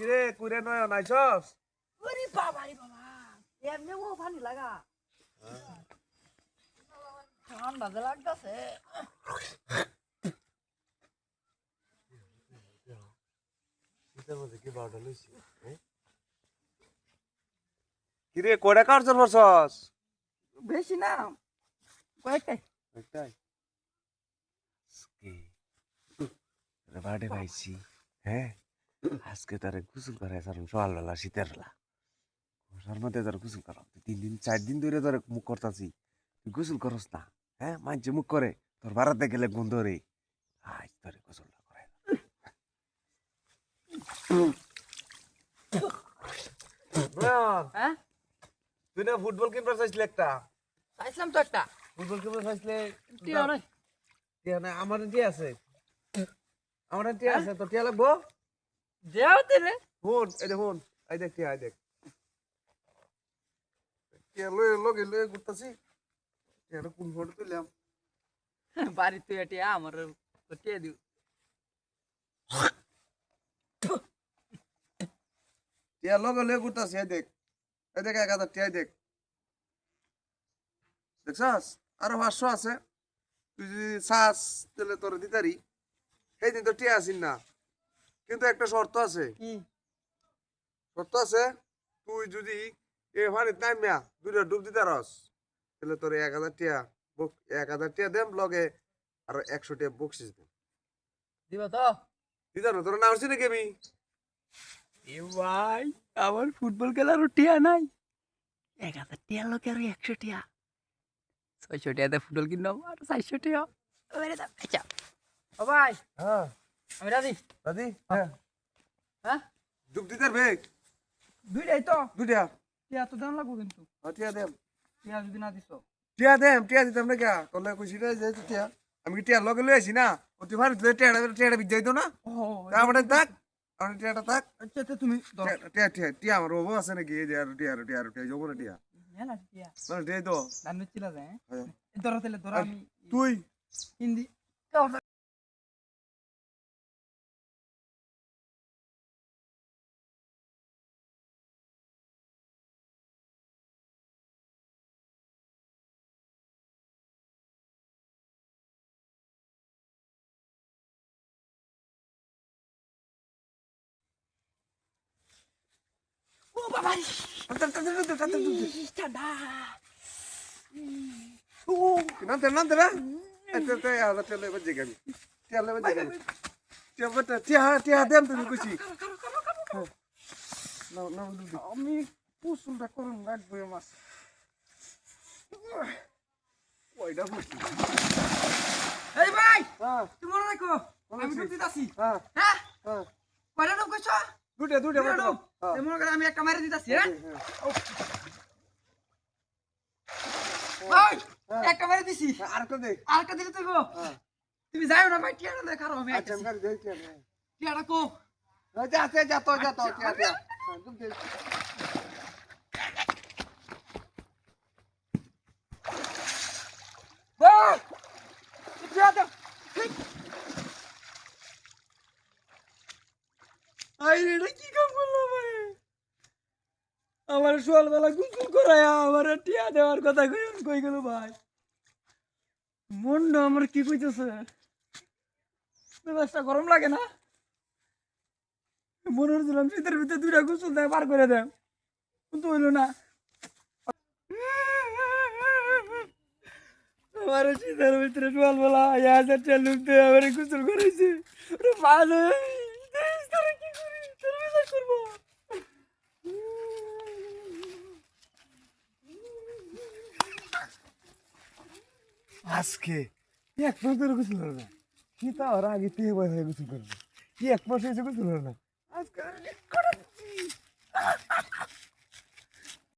কিরে কুরে নয় নাইছস ওরে বাবা রে বাবা এমনি ও পানি লাগা ঠান্ডা যে লাগতাছে কিরে কোড়া কাটছস বসস বেশি না কয়েকটাই একটাই রে বাড়ি পাইছি হ্যাঁ আজকে তারে গোসল করাই সারুন সকালবেলা শীতের বেলা ঘর মধ্যে তার গোসল করা 3 দিন 4 দিন ধরে তোর মুখ করতাছি তুই গোসল করস না হ্যাঁ মাঝে মুখ করে তোর বাড়াতে গেলে গন্ধ রে আজ তোরে গোসলটা করে হ্যাঁ তুই না ফুটবল কিনবার চাইছিলি একটা চাইছিলাম তো একটা ফুটবল কিনবার চাইছিলে টিয়া নাই টিয়া না আমার টিয়া আছে আমার টিয়া আছে তো টিয়া লাগবো দেও তেলে ফোন এই দেখ ফোন এই দেখ টিয়া এই দেখ টিয়া লগে লগে ঘুরতাছি টিয়াটা কোন ফটো তুললাম বাড়ি তুই টিয়া আমার টিয়া দিও টিয়া লগে লগে ঘুরতাছি এই দেখ 1000 টিয়া দেখ দেখছাস আরো 500 আছে তুই যদি চাস তাহলে তোর দিতারি এই দিন তো টিয়া আসিন না কিন্তু একটা শর্ত আছে কি শর্ত আছে তুই যদি এ পানিত নামিয়া দুইটা ডুব দিতে রস তাহলে তোর 1000 টিয়া 1000 টিয়া দেম লগে আর 100 টিয়া বকশিস দেম দিব তো দিতার না তোর না হচ্ছে নাকি আমি এ ভাই আমার ফুটবল খেলারও টিয়া নাই 1000 টিয়া লোক আর 100 টিয়া 600 টিয়াতে ফুটবল কিনলাম আর 400 টিয়া ওরে দাম আচ্ছা ও ভাই হ্যাঁ আমি রাজি দাদি হ্যাঁ হ্যাঁ ডুব দিতার বেগ দুইটাই তো দুইটা টিয়া তো দাম লাগবো কিন্তু টিয়া দেম টিয়া যদি না দিছো টিয়া দিতাম না কে তোর খুশি রে যে টিয়া আমি কি টিয়া লগে লই আসি না অতি ভারি টিয়াটা বিজাই তো না ও আমাদের থাক আমার টিয়াটা থাক আচ্ছা তো তুমি ধরো টিয়া আমার বাবু আছে নাকি এই যে টিয়া যাবো না টিয়া মেলা টিয়া মানে টিয়া তো দামে চিলা যায় হ্যাঁ। ধরো তাহলে ধরো আমি তুই হিন্দি ও বাবা ঠান্ডা নামতে না টিয়া লেবে জিগামি টিয়া লেবে জিগামি টিয়া দেম তুমি খুশি না আমি পুসুলটা করুন রাখবো মাছ ওইটা খুশি এই ভাই হ্যাঁ তুমি মনে রাখো আমি ডুব দিতাছি হ্যাঁ হ্যাঁ হ্যাঁ কয়টা ডুব কইছো দুইটা ডুব মনে করে আমি একটা মারি দিতাছি হ্যাঁ ভাই একটা মারি দিছি আর কত দে আরেকটা দিলে তো গো হ্যাঁ তুমি যাও না ভাই টিয়াটা দেখা রো আমি আচ্ছা আমি দেই টিয়া টিয়াটা কো যা টিয়া টিয়া ভাই টিয়াটা আই রে কি কাম করলো ভাই আমার সকালবেলা গুসল করায় আমার টিয়া দেওয়ার কথা কই গেল ভাই মনটা আমার কি কইতেছে মেজাজটা গরম লাগে না মনে হচ্ছিলাম শীতের ভিতরে দুইটা গুসল দেয় পার করে দেয় কিন্তু হইল না আমার শীতের ভিতরে সকালবেলা 1000 টা লোক দিয়ে আমার গুসল করেছে ভালো কি করি তোর মেজাজ করবো আজকে এক মাস ধরে গোসল হলো না কি তা ওরা আগে থেকে বয়স হয়ে গোসল করবে কি এক মাস হয়েছে গোসল হলো না আজকে